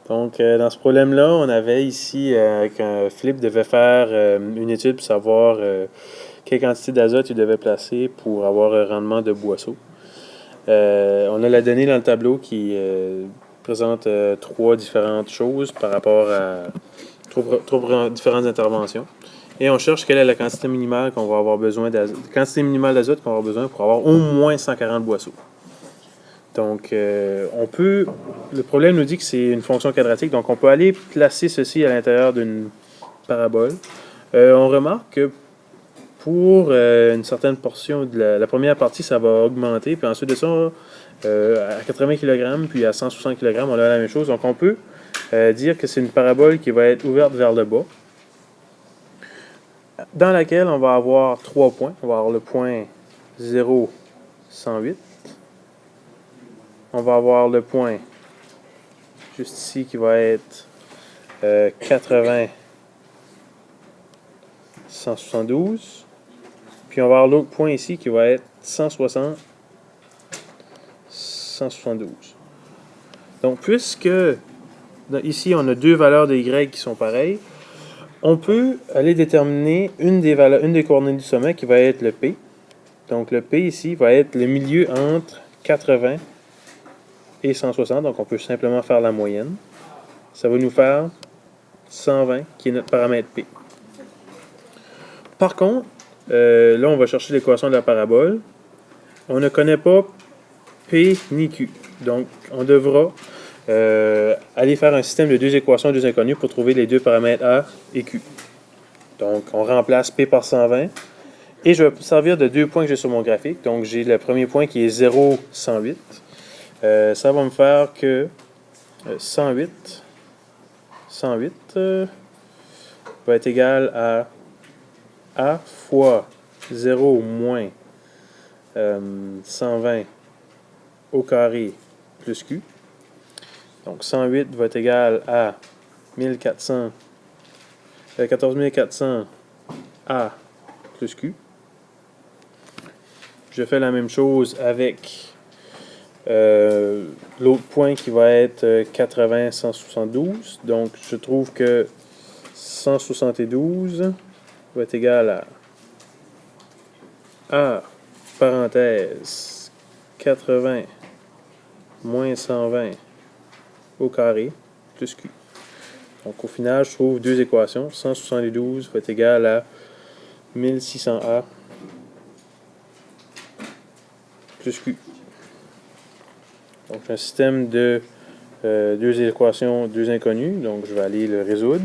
Donc, dans ce problème-là, on avait ici qu'un Philippe devait faire une étude pour savoir quelle quantité d'azote il devait placer pour avoir un rendement de boisseau. On a la donnée dans le tableau qui présente trois différentes choses par rapport à trois différentes interventions. Et on cherche quelle est la quantité minimale qu'on va avoir besoin d'azote, quantité minimale d'azote qu'on va avoir besoin pour avoir au moins 140 boisseaux. Donc, le problème nous dit que c'est une fonction quadratique, donc on peut aller placer ceci à l'intérieur d'une parabole. On remarque que pour une certaine portion de la première partie, ça va augmenter, puis ensuite de ça, à 80 kg, puis à 160 kg, on a la même chose. Donc, on peut dire que c'est une parabole qui va être ouverte vers le bas, dans laquelle on va avoir 3 points. On va avoir le point 0, 108. On va avoir le point juste ici qui va être 80, 172. Puis on va avoir l'autre point ici qui va être 160, 172. Donc, puisque ici on a deux valeurs de y qui sont pareilles, on peut aller déterminer une des coordonnées du sommet qui va être le P. Donc, le P ici va être le milieu entre 80 et 160. Donc, on peut simplement faire la moyenne. Ça va nous faire 120, qui est notre paramètre P. Par contre, là, on va chercher l'équation de la parabole. On ne connaît pas P ni Q. Donc, on devra aller faire un système de deux équations, deux inconnues pour trouver les deux paramètres A et Q. Donc, on remplace P par 120. Et je vais me servir de deux points que j'ai sur mon graphique. Donc, j'ai le premier point qui est 0, 108. Ça va me faire que 108 va être égal à A fois 0 moins 120 au carré plus Q. Donc, 108 va être égal à 14 400 A plus Q. Je fais la même chose avec l'autre point qui va être 80, 172. Donc, je trouve que 172 va être égal à A, parenthèse, 80 moins 120 au carré plus Q. Donc, au final, je trouve deux équations. 172 va être égal à 1600A plus Q. Donc, un système de deux équations, deux inconnues. Donc, je vais aller le résoudre.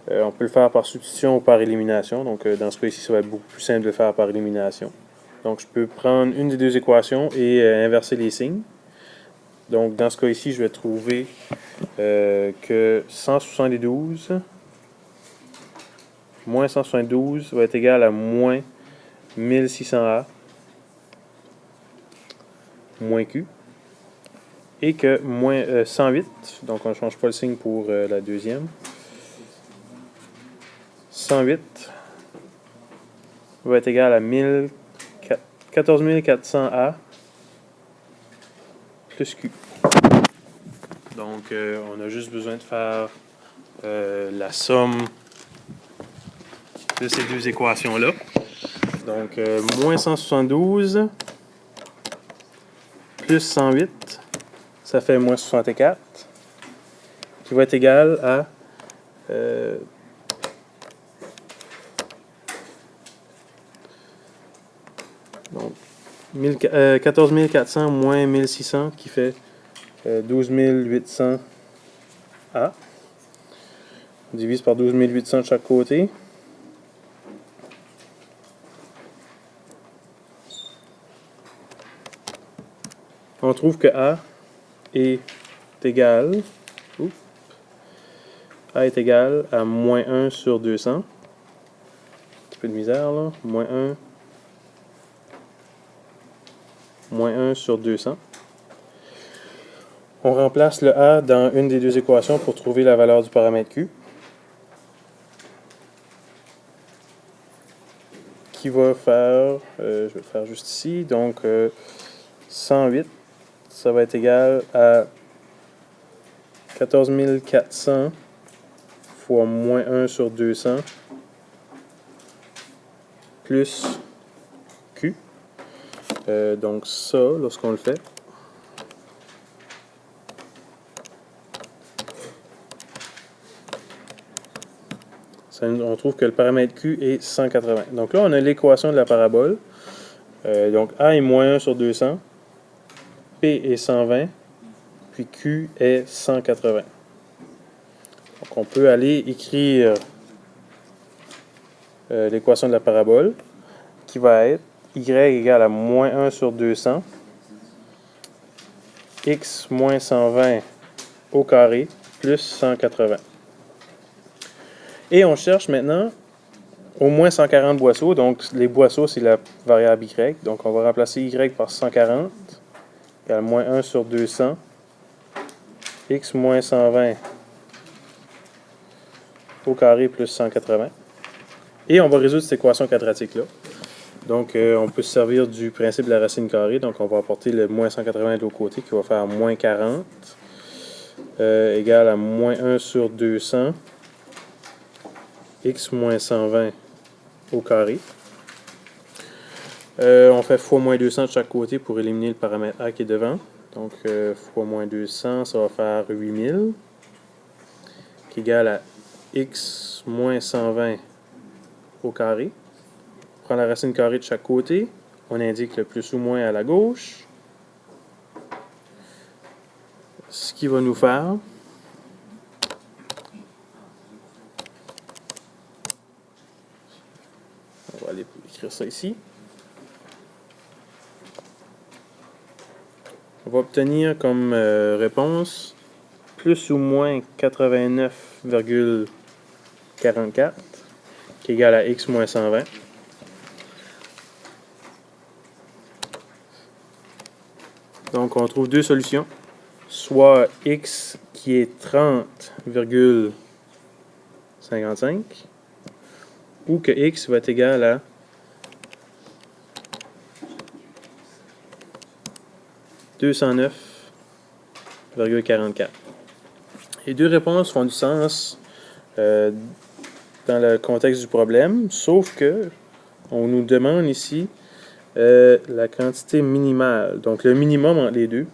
On peut le faire par substitution ou par élimination. Donc, dans ce cas-ci, ça va être beaucoup plus simple de le faire par élimination. Donc, je peux prendre une des deux équations et inverser les signes. Donc, dans ce cas-ci, je vais trouver que 172 moins 172 va être égal à moins 1600A moins Q. Et que moins 108, donc on ne change pas le signe pour la deuxième, 108 va être égal à 14 400A plus Q. Donc, on a juste besoin de faire la somme de ces deux équations-là. Donc, moins 172 plus 108, ça fait moins 64, qui va être égal à donc, 14 400 moins 1600 qui fait 12 800 A. On divise par 12 800 de chaque côté. On trouve que A est égal à moins 1 sur 200. Un petit peu de misère là. Moins 1 sur 200. On remplace le A dans une des deux équations pour trouver la valeur du paramètre Q. Qui va faire, je vais le faire juste ici, donc 108, ça va être égal à 14 400 fois moins 1 sur 200 plus Q. Donc ça, lorsqu'on le fait, on trouve que le paramètre Q est 180. Donc là, on a l'équation de la parabole. Donc A est moins 1 sur 200, P est 120, puis Q est 180. Donc on peut aller écrire l'équation de la parabole, qui va être y égale à moins 1 sur 200, x moins 120 au carré, plus 180. Et on cherche maintenant au moins 140 boisseaux. Donc les boisseaux, c'est la variable y. Donc on va remplacer y par 140, égale moins 1 sur 200, x moins 120 au carré, plus 180. Et on va résoudre cette équation quadratique-là. Donc, on peut se servir du principe de la racine carrée. Donc, on va apporter le moins 180 de l'autre côté, qui va faire moins 40, égale à moins 1 sur 200, x moins 120 au carré. On fait fois moins 200 de chaque côté pour éliminer le paramètre a qui est devant. Donc, fois moins 200, ça va faire 8000, qui est égal à x moins 120 au carré. On prend la racine carrée de chaque côté. On indique le plus ou moins à la gauche. Ce qui va nous faire on va aller écrire ça ici. On va obtenir comme réponse plus ou moins 89,44 qui est égal à x moins 120. Donc on trouve deux solutions, soit x qui est 30,55 ou que x va être égal à 209,44. Les deux réponses font du sens dans le contexte du problème, sauf que on nous demande ici la quantité minimale. Donc le minimum entre les deux,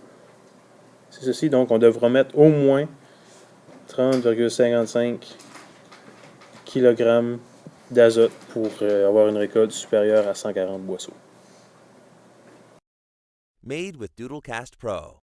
c'est ceci. Donc on devra mettre au moins 30,55 kg d'azote pour avoir une récolte supérieure à 140 boisseaux. Made with Doodlecast Pro.